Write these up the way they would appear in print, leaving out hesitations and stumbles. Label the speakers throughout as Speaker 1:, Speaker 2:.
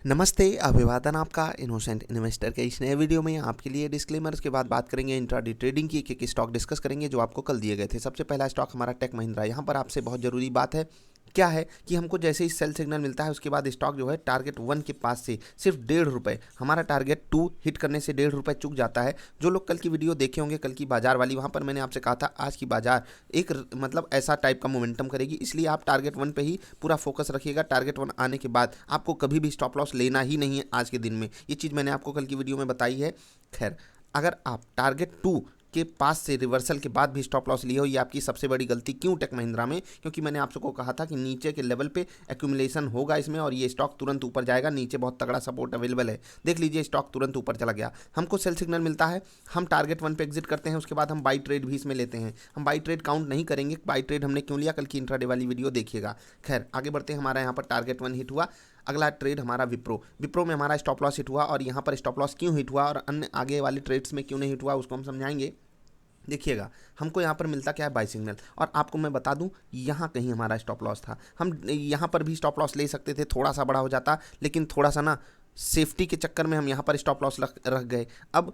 Speaker 1: नमस्ते, अभिवादन आपका इनोसेंट इन्वेस्टर के इस नए वीडियो में आपके लिए डिस्क्लेमर्स के बाद बात करेंगे इंट्राडे ट्रेडिंग की। एक स्टॉक डिस्कस करेंगे जो आपको कल दिए गए थे। सबसे पहला स्टॉक हमारा टेक महिंद्रा। यहाँ पर आपसे बहुत ज़रूरी बात है क्या है कि हमको जैसे ही सेल सिग्नल मिलता है उसके बाद स्टॉक जो है टारगेट 1 के पास से सिर्फ ₹1.5 हमारा टारगेट 2 हिट करने से ₹1.5 चुक जाता है। जो लोग कल की वीडियो देखे होंगे, कल की बाजार वाली, वहाँ पर मैंने आपसे कहा था आज की बाजार एक मतलब ऐसा टाइप का मोमेंटम करेगी, इसलिए आप टारगेट 1 पे ही पूरा फोकस रखिएगा। टारगेट 1 आने के बाद आपको कभी भी स्टॉप लॉस लेना ही नहीं है आज के दिन में। ये चीज़ मैंने आपको कल की वीडियो में बताई है। खैर, अगर आप टारगेट 2 के पास से रिवर्सल के बाद भी स्टॉप लॉस लिए हो, ये आपकी सबसे बड़ी गलती। क्यों टेक महिंद्रा में? क्योंकि मैंने आप सबको कहा था कि नीचे के लेवल पे एक्यूमुलेशन होगा इसमें और ये स्टॉक तुरंत ऊपर जाएगा। नीचे बहुत तगड़ा सपोर्ट अवेलेबल है, देख लीजिए स्टॉक तुरंत ऊपर चला गया। हमको सेल सिग्नल मिलता है, हम टारगेट 1 पे एग्जिट करते हैं, उसके बाद हम बाई ट्रेड भी इसमें लेते हैं। हम बाई ट्रेड काउंट नहीं करेंगे, बाई ट्रेड हमने क्यों लिया, कल की इंट्राडे वाली वीडियो देखिएगा। खैर, आगे बढ़ते हैं। हमारा यहाँ पर टारगेट 1 हिट हुआ। अगला ट्रेड हमारा विप्रो में हमारा स्टॉप लॉस हिट हुआ। और यहाँ पर स्टॉप लॉस क्यों हिट हुआ और अन्य आगे वाले ट्रेड्स में क्यों नहीं हिट हुआ उसको हम समझाएंगे। देखिएगा, हमको यहाँ पर मिलता क्या है, बाई सिग्नल। और आपको मैं बता दूँ, यहाँ कहीं हमारा स्टॉप लॉस था। हम यहाँ पर भी स्टॉप लॉस ले सकते थे, थोड़ा सा बड़ा हो जाता, लेकिन थोड़ा सा ना सेफ्टी के चक्कर में हम यहाँ पर स्टॉप लॉस रख गए। अब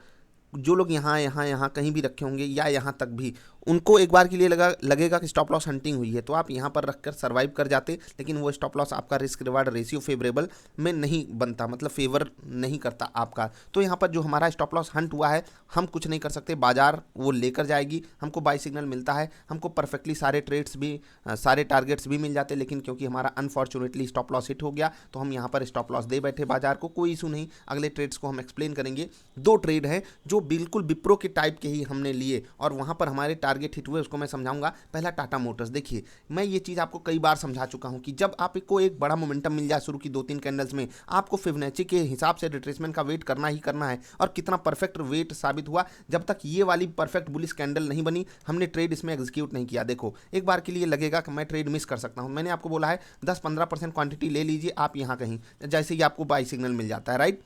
Speaker 1: जो लोग यहाँ कहीं भी रखे होंगे या यहाँ तक भी, उनको एक बार के लिए लगेगा कि स्टॉप लॉस हंटिंग हुई है, तो आप यहाँ पर रखकर सर्वाइव कर जाते, लेकिन वो स्टॉप लॉस आपका रिस्क रिवार्ड रेशियो फेवरेबल में नहीं बनता, मतलब फेवर नहीं करता आपका। तो यहाँ पर जो हमारा स्टॉप लॉस हंट हुआ है, हम कुछ नहीं कर सकते, बाजार वो लेकर जाएगी। हमको बाई सिग्नल मिलता है, हमको परफेक्टली सारे ट्रेड्स भी सारे टारगेट्स भी मिल जाते, लेकिन क्योंकि हमारा अनफॉर्चुनेटली स्टॉप लॉस हिट हो गया तो हम यहाँ पर स्टॉप लॉस दे बैठे बाजार को। कोई इशू नहीं, अगले ट्रेड्स को हम एक्सप्लेन करेंगे। 2 ट्रेड हैं जो बिल्कुल विप्रो के टाइप के ही हमने लिए और वहाँ पर हमारे टारगेट हिट हुए, उसको मैं समझाऊंगा। पहला टाटा मोटर्स। देखिए, मैं ये चीज़ आपको कई बार समझा चुका हूँ कि जब आपको एक बड़ा मोमेंटम मिल जाए शुरू की 2-3 कैंडल्स में, आपको फिबोनाची के हिसाब से रिट्रेसमेंट का वेट करना ही करना है। और कितना परफेक्ट वेट साबित हुआ, जब तक ये वाली परफेक्ट बुलिश कैंडल नहीं बनी हमने ट्रेड इसमें एग्जीक्यूट नहीं किया। देखो, एक बार के लिए लगेगा कि मैं ट्रेड मिस कर सकता हूँ, मैंने आपको बोला है 10-15% क्वांटिटी ले लीजिए आप यहाँ कहीं, जैसे ही आपको बाई सिग्नल मिल जाता है, राइट।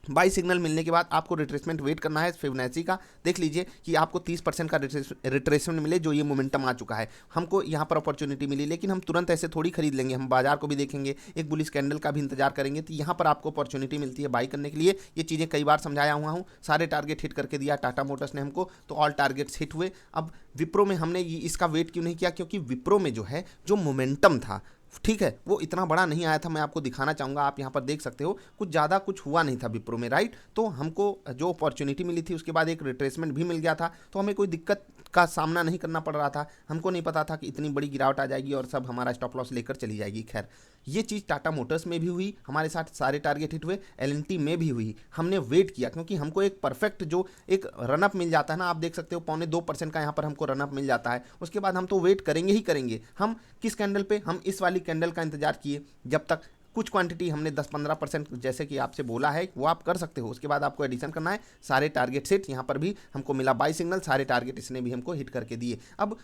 Speaker 1: बाई सिग्नल मिलने के बाद आपको रिट्रेसमेंट वेट करना है फिबोनाची का। देख लीजिए कि आपको 30% का रिट्रेसमेंट मिले, जो ये मोमेंटम आ चुका है। हमको यहाँ पर अपॉर्चुनिटी मिली, लेकिन हम तुरंत ऐसे थोड़ी खरीद लेंगे, हम बाजार को भी देखेंगे, एक बुलिश कैंडल का भी इंतजार करेंगे। तो यहाँ पर आपको अपॉर्चुनिटी मिलती है बाई करने के लिए। ये चीज़ें कई बार समझाया हुआ हूँ। सारे टारगेट हिट करके दिया टाटा मोटर्स ने हमको, तो ऑल टारगेट्स हिट हुए। अब विप्रो में हमने इसका वेट क्यों नहीं किया, क्योंकि विप्रो में जो है जो मोमेंटम था, ठीक है, वो इतना बड़ा नहीं आया था। मैं आपको दिखाना चाहूँगा, आप यहाँ पर देख सकते हो कुछ ज़्यादा कुछ हुआ नहीं था विप्रो में, राइट। तो हमको जो अपॉर्चुनिटी मिली थी उसके बाद एक रिट्रेसमेंट भी मिल गया था, तो हमें कोई दिक्कत का सामना नहीं करना पड़ रहा था। हमको नहीं पता था कि इतनी बड़ी गिरावट आ जाएगी और सब हमारा स्टॉप लॉस लेकर चली जाएगी। खैर, ये चीज़ टाटा मोटर्स में भी हुई, हमारे साथ सारे टारगेट हिट हुए। एलएनटी में भी हुई, हमने वेट किया क्योंकि हमको एक परफेक्ट जो एक रनअप मिल जाता है ना, आप देख सकते हो 0.25% का यहाँ पर हमको रनअप मिल जाता है। उसके बाद हम तो वेट करेंगे ही करेंगे। हम किस कैंडल पे, हम इस वाली कैंडल का इंतजार किए, जब तक कुछ क्वांटिटी हमने 10-15% जैसे कि आपसे बोला है वो आप कर सकते हो। उसके बाद आपको एडिशन करना है, सारे टारगेट सेट। यहाँ पर भी हमको मिला बाई सिग्नल, सारे टारगेट इसने भी हमको हिट करके दिए। अब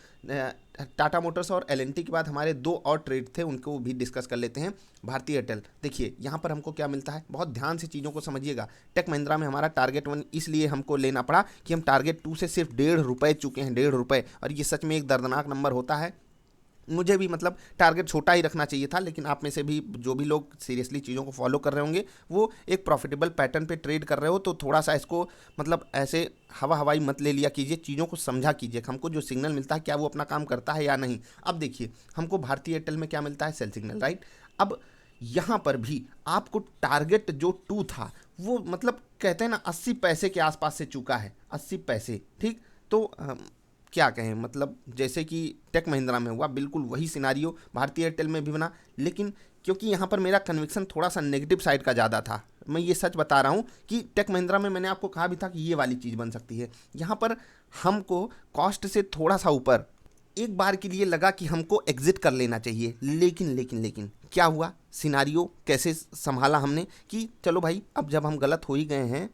Speaker 1: टाटा मोटर्स और एलएनटी के बाद हमारे 2 और ट्रेड थे, उनको भी डिस्कस कर लेते हैं। भारतीय एयरटेल। देखिए, यहाँ पर हमको क्या मिलता है, बहुत ध्यान से चीज़ों को समझिएगा। टेक महिंद्रा में हमारा टारगेट 1 इसलिए हमको लेना पड़ा कि हम टारगेट 2 से सिर्फ ₹1.5 चुके हैं, ₹1.5। और ये सच में एक दर्दनाक नंबर होता है। मुझे भी मतलब टारगेट छोटा ही रखना चाहिए था, लेकिन आप में से भी जो भी लोग सीरियसली चीज़ों को फॉलो कर रहे होंगे, वो एक प्रॉफिटेबल पैटर्न पे ट्रेड कर रहे हो, तो थोड़ा सा इसको मतलब ऐसे हवाई मत ले लिया कीजिए, चीज़ों को समझा कीजिए। हमको जो सिग्नल मिलता है क्या वो अपना काम करता है या नहीं। अब देखिए, हमको भारतीय एयरटेल में क्या मिलता है, सेल सिग्नल, राइट। अब यहाँ पर भी आपको टारगेट जो 2 था वो मतलब कहते हैं ना 80 पैसे के आसपास से चुका है, 80 पैसे, ठीक। तो क्या कहें, मतलब जैसे कि टेक महिंद्रा में हुआ बिल्कुल वही सिनारियो भारतीय एयरटेल में भी बना। लेकिन क्योंकि यहाँ पर मेरा कन्विक्शन थोड़ा सा नेगेटिव साइड का ज़्यादा था, मैं ये सच बता रहा हूँ कि टेक महिंद्रा में मैंने आपको कहा भी था कि ये वाली चीज़ बन सकती है। यहाँ पर हमको कॉस्ट से थोड़ा सा ऊपर एक बार के लिए लगा कि हमको एग्जिट कर लेना चाहिए, लेकिन क्या हुआ, सिनारियो कैसे संभाला हमने कि चलो भाई, अब जब हम गलत हो ही गए हैं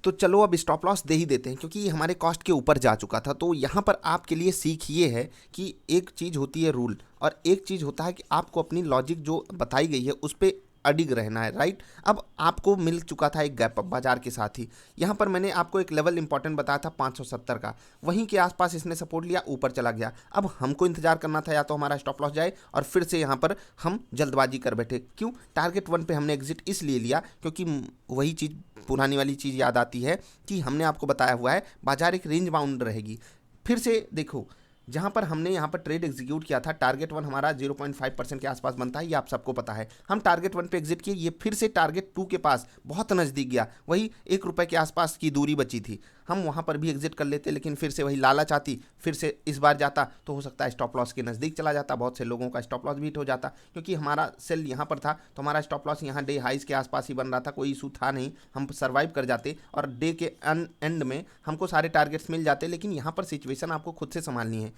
Speaker 1: तो चलो अब स्टॉप लॉस दे ही देते हैं, क्योंकि ये हमारे कॉस्ट के ऊपर जा चुका था। तो यहाँ पर आपके लिए सीख ये है कि एक चीज़ होती है रूल और एक चीज़ होता है कि आपको अपनी लॉजिक जो बताई गई है उस पर अडिग रहना है, राइट। अब आपको मिल चुका था एक गैप अप बाजार के साथ ही, यहाँ पर मैंने आपको एक लेवल इंपॉर्टेंट बताया था 570 का, वहीं के आसपास इसने सपोर्ट लिया, ऊपर चला गया। अब हमको इंतजार करना था या तो हमारा स्टॉप लॉस जाए और फिर से यहाँ पर हम जल्दबाजी कर बैठे। क्यों? टारगेट 1 पे हमने एग्जिट इसलिए लिया क्योंकि वही चीज़, पुरानी वाली चीज़ याद आती है कि हमने आपको बताया हुआ है बाजार एक रेंज बाउंड रहेगी। फिर से देखो, जहाँ पर हमने यहाँ पर ट्रेड एग्जीक्यूट किया था, टारगेट 1 हमारा 0.5% के आसपास बनता है, ये आप सबको पता है। हम टारगेट 1 पे एग्जिट किए, ये फिर से टारगेट 2 के पास बहुत नज़दीक गया, वही ₹1 के आसपास की दूरी बची थी। हम वहाँ पर भी एग्जिट कर लेते, लेकिन फिर से वही लालच आती, फिर से इस बार जाता तो हो सकता है स्टॉप लॉस के नज़दीक चला जाता, बहुत से लोगों का स्टॉप लॉस भी हिट हो जाता, क्योंकि हमारा सेल यहाँ पर था तो हमारा स्टॉप लॉस यहाँ डे हाइज के आसपास ही बन रहा था, कोई इशू था नहीं, हम सर्वाइव कर जाते और डे के एंड में हमको सारे टारगेट्स मिल जाते। लेकिन यहाँ पर सिचुएशन आपको खुद से संभालनी है।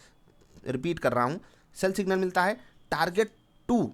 Speaker 1: रिपीट कर रहा हूँ, सेल सिग्नल मिलता है, टारगेट 2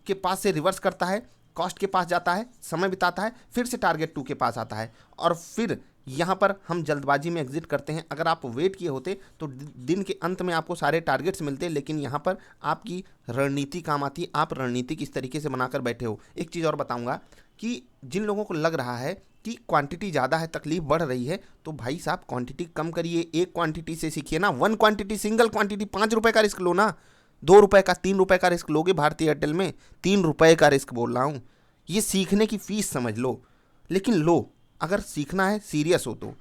Speaker 1: के पास से रिवर्स करता है, कॉस्ट के पास जाता है, समय बिताता है, फिर से टारगेट 2 के पास आता है और फिर यहाँ पर हम जल्दबाजी में एग्जिट करते हैं। अगर आप वेट किए होते तो दिन के अंत में आपको सारे टारगेट्स मिलते, लेकिन यहाँ पर आपकी रणनीति काम आती, आप रणनीति किस तरीके से बनाकर बैठे हो। एक चीज़ और बताऊँगा कि जिन लोगों को लग रहा है कि क्वांटिटी ज़्यादा है, तकलीफ बढ़ रही है, तो भाई साहब क्वांटिटी कम करिए, एक क्वांटिटी से सीखिए ना। 1 क्वांटिटी, सिंगल क्वांटिटी, ₹5 का रिस्क लो ना, ₹2 का, ₹3 का रिस्क लोगे भारतीय एयरटेल में, ₹3 का रिस्क बोल रहा हूँ। ये सीखने की फीस समझ लो, लेकिन लो, अगर सीखना है सीरियस हो तो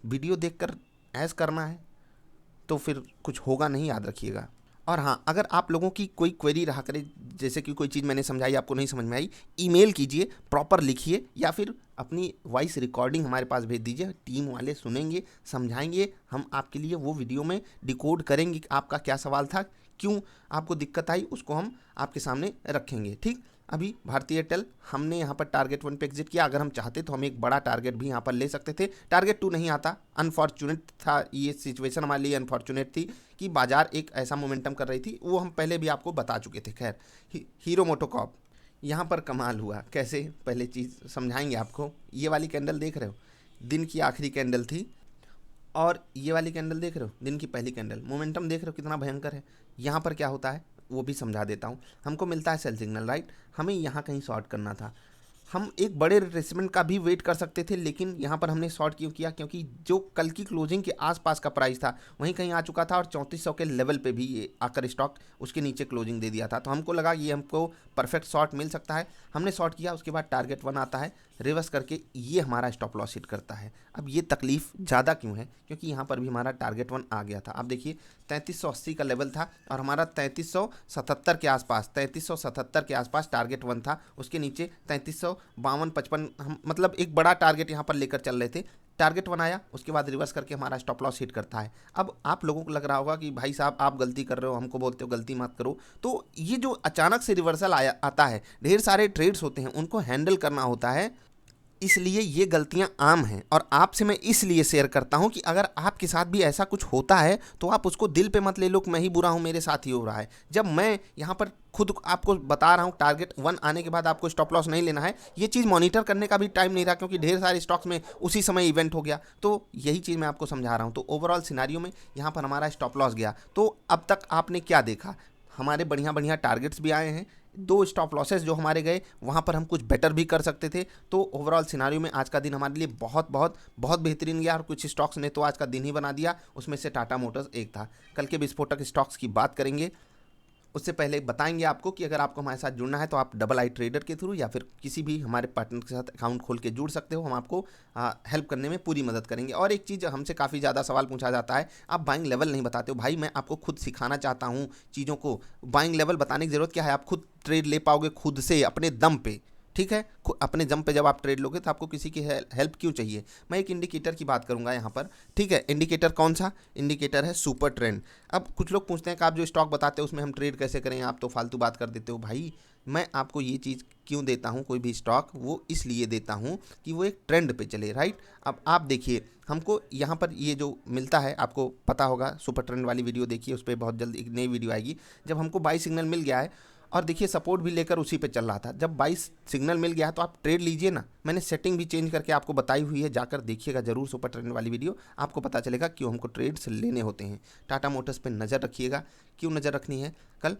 Speaker 1: वीडियो देखकर ऐस करना है तो फिर कुछ होगा नहीं, याद रखिएगा। और हाँ, अगर आप लोगों की कोई क्वेरी रहा करे, जैसे कि कोई चीज़ मैंने समझाई आपको नहीं समझ में आई, ईमेल कीजिए, प्रॉपर लिखिए, या फिर अपनी वॉइस रिकॉर्डिंग हमारे पास भेज दीजिए, टीम वाले सुनेंगे, समझाएंगे, हम आपके लिए वो वीडियो में डिकोड करेंगे कि आपका क्या सवाल था, क्यों आपको दिक्कत आई, उसको हम आपके सामने रखेंगे। ठीक, अभी भारतीय एयरटेल हमने यहाँ पर टारगेट 1 पे एग्जिट किया, अगर हम चाहते तो हम एक बड़ा टारगेट भी यहाँ पर ले सकते थे, टारगेट 2 नहीं आता, अनफॉर्चुनेट था, ये सिचुएशन हमारे लिए अनफॉर्चुनेट थी कि बाजार एक ऐसा मोमेंटम कर रही थी, वो हम पहले भी आपको बता चुके थे। खैर, हीरो मोटोकॉर्प यहाँ पर कमाल हुआ, कैसे, पहले चीज़ समझाएंगे आपको। ये वाली कैंडल देख रहे हो, दिन की आखिरी कैंडल थी, और ये वाली कैंडल देख रहे हो, दिन की पहली कैंडल, मोमेंटम देख रहे हो कितना भयंकर है। यहाँ पर क्या होता है वो भी समझा देता हूँ। हमको मिलता है सेल सिग्नल, राइट, हमें यहाँ कहीं शॉर्ट करना था, हम एक बड़े रिट्रेसमेंट का भी वेट कर सकते थे, लेकिन यहाँ पर हमने शॉर्ट क्यों किया? क्योंकि जो कल की क्लोजिंग के आसपास का प्राइस था वहीं कहीं आ चुका था, और 3400 के लेवल पे भी ये आकर स्टॉक उसके नीचे क्लोजिंग दे दिया था, तो हमको लगा ये हमको परफेक्ट शॉर्ट मिल सकता है, हमने शॉर्ट किया। उसके बाद टारगेट 1 आता है, रिवर्स करके ये हमारा स्टॉप लॉस हिट करता है। अब ये तकलीफ ज़्यादा क्यों है? क्योंकि यहाँ पर भी हमारा टारगेट 1 आ गया था। आप देखिए 3380 का लेवल था और हमारा 3377 के आसपास, 3377 के आसपास टारगेट 1 था, उसके नीचे 3352 55, हम मतलब एक बड़ा टारगेट यहाँ पर लेकर चल रहे थे। टारगेट 1 आया, उसके बाद रिवर्स करके हमारा स्टॉप लॉस हिट करता है। अब आप लोगों को लग रहा होगा कि भाई साहब आप गलती कर रहे हो, हमको बोलते हो गलती मत करो। तो ये जो अचानक से रिवर्सल आता है, ढेर सारे ट्रेड्स होते हैं, उनको हैंडल करना होता है, इसलिए ये गलतियां आम हैं। और आपसे मैं इसलिए शेयर करता हूं कि अगर आपके साथ भी ऐसा कुछ होता है तो आप उसको दिल पे मत ले लो कि मैं ही बुरा हूं, मेरे साथ ही हो रहा है। जब मैं यहाँ पर खुद आपको बता रहा हूँ टारगेट 1 आने के बाद आपको स्टॉप लॉस नहीं लेना है, ये चीज़ मॉनिटर करने का भी टाइम नहीं रहा, क्योंकि ढेर सारे स्टॉक्स में उसी समय इवेंट हो गया। तो यही चीज़ मैं आपको समझा रहा हूँ। तो ओवरऑल सिनारियो में यहाँ पर हमारा स्टॉप लॉस गया। तो अब तक आपने क्या देखा? हमारे बढ़िया बढ़िया टारगेट्स भी आए हैं, 2 स्टॉप लॉसेस जो हमारे गए वहाँ पर हम कुछ बेटर भी कर सकते थे। तो ओवरऑल सिनारियो में आज का दिन हमारे लिए बहुत बहुत बहुत बेहतरीन गया, और कुछ स्टॉक्स ने तो आज का दिन ही बना दिया, उसमें से टाटा मोटर्स एक था। कल के विस्फोटक स्टॉक्स की बात करेंगे, उससे पहले बताएंगे आपको कि अगर आपको हमारे साथ जुड़ना है तो आप डबल आई ट्रेडर के थ्रू या फिर किसी भी हमारे पार्टनर के साथ अकाउंट खोल के जुड़ सकते हो, हम आपको हेल्प करने में पूरी मदद करेंगे। और एक चीज़ हमसे काफ़ी ज़्यादा सवाल पूछा जाता है, आप बाइंग लेवल नहीं बताते हो। भाई मैं आपको खुद सिखाना चाहता हूँ चीज़ों को, बाइंग लेवल बताने की ज़रूरत क्या है? आप खुद ट्रेड ले पाओगे खुद से अपने दम पे, ठीक है? अपने दम पे जब आप ट्रेड लोगे तो आपको किसी की हेल्प क्यों चाहिए? मैं एक इंडिकेटर की बात करूंगा यहाँ पर, ठीक है? इंडिकेटर कौन सा? इंडिकेटर है सुपर ट्रेंड। अब कुछ लोग पूछते हैं कि आप जो स्टॉक बताते हो उसमें हम ट्रेड कैसे करें, आप तो फालतू बात कर देते हो। भाई मैं आपको ये चीज़ क्यों देता हूँ, कोई भी स्टॉक, वो इसलिए देता हूँ कि वो एक ट्रेंड पे चले, राइट? अब आप देखिए हमको यहाँ पर ये जो मिलता है, आपको पता होगा, सुपर ट्रेंड वाली वीडियो देखिए, उस पर बहुत जल्द एक नई वीडियो आएगी। जब हमको बाई सिग्नल मिल गया है और देखिए सपोर्ट भी लेकर उसी पे चल रहा था, जब 22 सिग्नल मिल गया तो आप ट्रेड लीजिए ना। मैंने सेटिंग भी चेंज करके आपको बताई हुई है, जाकर देखिएगा जरूर सुपर ट्रेंड वाली वीडियो, आपको पता चलेगा क्यों हमको ट्रेड्स लेने होते हैं। टाटा मोटर्स पे नज़र रखिएगा। क्यों नज़र रखनी है कल?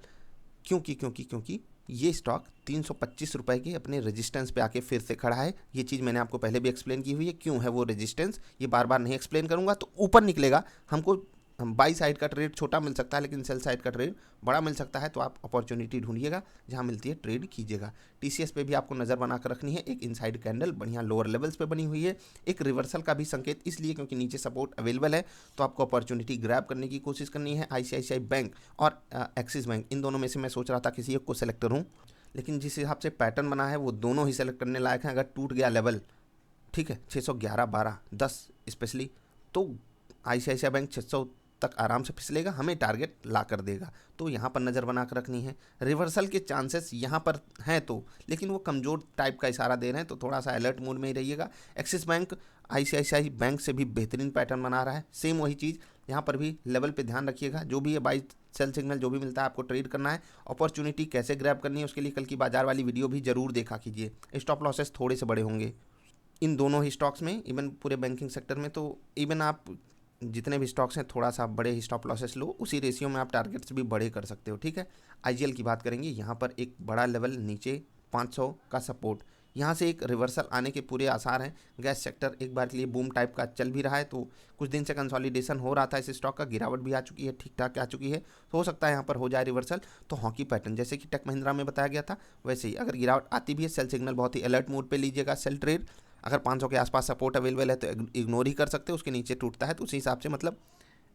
Speaker 1: क्योंकि ये स्टॉक 325 रुपये के अपने रेजिस्टेंस पे आके फिर से खड़ा है। ये चीज़ मैंने आपको पहले भी एक्सप्लेन की हुई है, क्यों है वो रेजिस्टेंस, ये बार बार नहीं एक्सप्लेन करूँगा। तो ऊपर निकलेगा, हमको बाई साइड का ट्रेड छोटा मिल सकता है, लेकिन सेल साइड का ट्रेड बड़ा मिल सकता है। तो आप अपॉर्चुनिटी ढूंढिएगा, जहां मिलती है ट्रेड कीजिएगा। टीसीएस पे भी आपको नज़र बना कर रखनी है। एक इनसाइड कैंडल बढ़िया लोअर लेवल्स पे बनी हुई है, एक रिवर्सल का भी संकेत इसलिए क्योंकि नीचे सपोर्ट अवेलेबल है। तो आपको अपॉर्चुनिटी ग्रैब करने की कोशिश करनी है। आईसीआईसीआई बैंक और एक्सिस बैंक, इन दोनों में से मैं सोच रहा था किसी एक को सेलेक्ट करूँ, लेकिन जिस हिसाब से पैटर्न बना है वो दोनों ही सेलेक्ट करने लायक हैं। अगर टूट गया लेवल, ठीक है, 611, 12, 10 स्पेशली, तो आईसीआईसीआई बैंक 600 तक आराम से फिसलेगा, हमें टारगेट ला कर देगा। तो यहाँ पर नज़र बना कर रखनी है। रिवर्सल के चांसेस यहाँ पर हैं तो, लेकिन वो कमज़ोर टाइप का इशारा दे रहे हैं, तो थोड़ा सा अलर्ट मोड में ही रहिएगा। एक्सिस बैंक आईसीआईसीआई बैंक से भी बेहतरीन पैटर्न बना रहा है, सेम वही चीज़ यहाँ पर भी लेवल पे ध्यान रखिएगा। जो भी है बाई सेल सिग्नल जो भी मिलता है आपको ट्रेड करना है। अपॉर्चुनिटी कैसे ग्रैब करनी है उसके लिए कल की बाजार वाली वीडियो भी जरूर देखा कीजिए। स्टॉप लॉसेस थोड़े से बड़े होंगे इन दोनों ही स्टॉक्स में, इवन पूरे बैंकिंग सेक्टर में। तो इवन आप जितने भी स्टॉक्स हैं थोड़ा सा बड़े ही स्टॉप लॉसेस लो, उसी रेशियो में आप टारगेट्स भी बड़े कर सकते हो, ठीक है। आईजीएल की बात करेंगे, यहाँ पर एक बड़ा लेवल नीचे 500 का सपोर्ट, यहाँ से एक रिवर्सल आने के पूरे आसार हैं। गैस सेक्टर एक बार के लिए बूम टाइप का चल भी रहा है, तो कुछ दिन से कंसोलिडेशन हो रहा था इस स्टॉक का, गिरावट भी आ चुकी है, ठीक ठाक आ चुकी है। तो हो सकता है यहाँ पर हो जाए रिवर्सल। तो हॉकी पैटर्न जैसे कि टेक महिंद्रा में बताया गया था, वैसे ही अगर गिरावट आती भी है, सेल सिग्नल बहुत ही अलर्ट मोड पे लीजिएगा। सेल ट्रेड अगर 500 के आसपास सपोर्ट अवेलेबल है तो इग्नोर ही कर सकते हो, उसके नीचे टूटता है तो उसी हिसाब से मतलब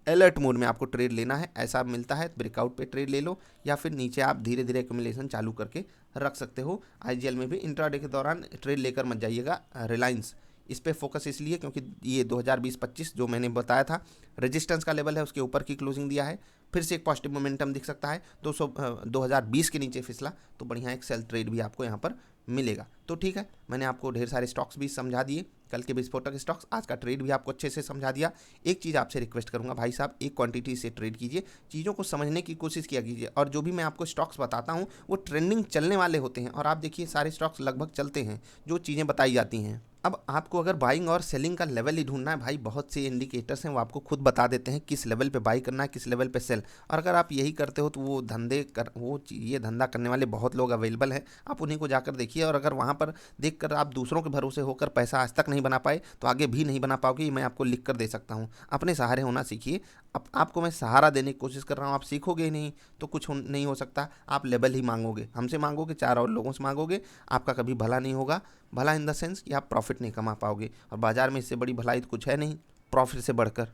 Speaker 1: अलर्ट मोड में आपको ट्रेड लेना है। ऐसा मिलता है ब्रेकआउट पे ट्रेड ले लो, या फिर नीचे आप धीरे धीरे एक्यूमुलेशन चालू करके रख सकते हो। आईजीएल में भी इंट्राडे के दौरान ट्रेड लेकर मत जाइएगा। रिलायंस, इस पे फोकस इसलिए क्योंकि ये 2020-25 जो मैंने बताया था रेजिस्टेंस का लेवल है, उसके ऊपर की क्लोजिंग दिया है। फिर से एक पॉजिटिव मोमेंटम दिख सकता है। 2020 के नीचे फिसला तो बढ़िया एक सेल ट्रेड भी आपको यहाँ पर मिलेगा। तो ठीक है, मैंने आपको ढेर सारे स्टॉक्स भी समझा दिए, कल के विस्फोटक स्टॉक्स, आज का ट्रेड भी आपको अच्छे से समझा दिया। एक चीज़ आपसे रिक्वेस्ट करूंगा भाई साहब, एक क्वांटिटी से ट्रेड कीजिए, चीज़ों को समझने की कोशिश किया कीजिए। और जो भी मैं आपको स्टॉक्स बताता हूँ वो ट्रेंडिंग चलने वाले होते हैं, और आप देखिए सारे स्टॉक्स लगभग चलते हैं जो चीज़ें बताई जाती हैं। अब आपको अगर बाइंग और सेलिंग का लेवल ही ढूंढना है भाई, बहुत से इंडिकेटर्स हैं वो आपको खुद बता देते हैं किस लेवल पे बाई करना है, किस लेवल पे सेल। और अगर आप यही करते हो तो ये धंधा करने वाले बहुत लोग अवेलेबल हैं, आप उन्हीं को जाकर देखिए। और अगर वहाँ पर देखकर आप दूसरों के भरोसे होकर पैसा आज तक नहीं बना पाए तो आगे भी नहीं बना पाओगे, ये मैं आपको लिख कर दे सकता हूँ। अपने सहारे होना सीखिए। अब आपको मैं सहारा देने की कोशिश कर रहा हूँ, आप सीखोगे ही नहीं तो कुछ नहीं हो सकता। आप लेवल ही मांगोगे, हमसे मांगोगे, 4 और लोगों से मांगोगे, आपका कभी भला नहीं होगा। भला इन द सेंस कि आप प्रॉफिट नहीं कमा पाओगे, और बाजार में इससे बड़ी भलाई तो कुछ है नहीं प्रॉफिट से बढ़कर।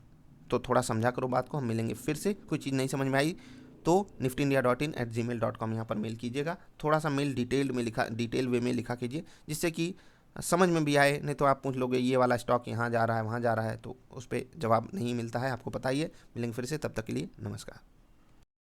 Speaker 1: तो थोड़ा समझा करो बात को। हम मिलेंगे फिर से, कोई चीज़ नहीं समझ में आई तो niftyindia.in@gmail.com यहाँ पर मेल कीजिएगा। थोड़ा सा मेल डिटेल वे में लिखा कीजिए, जिससे कि समझ में भी आए। नहीं तो आप पूछ लोगे ये वाला स्टॉक यहाँ जा रहा है वहाँ जा रहा है, तो उस पर जवाब नहीं मिलता है, आपको पता ही है। मिलेंगे फिर से, तब तक के लिए नमस्कार।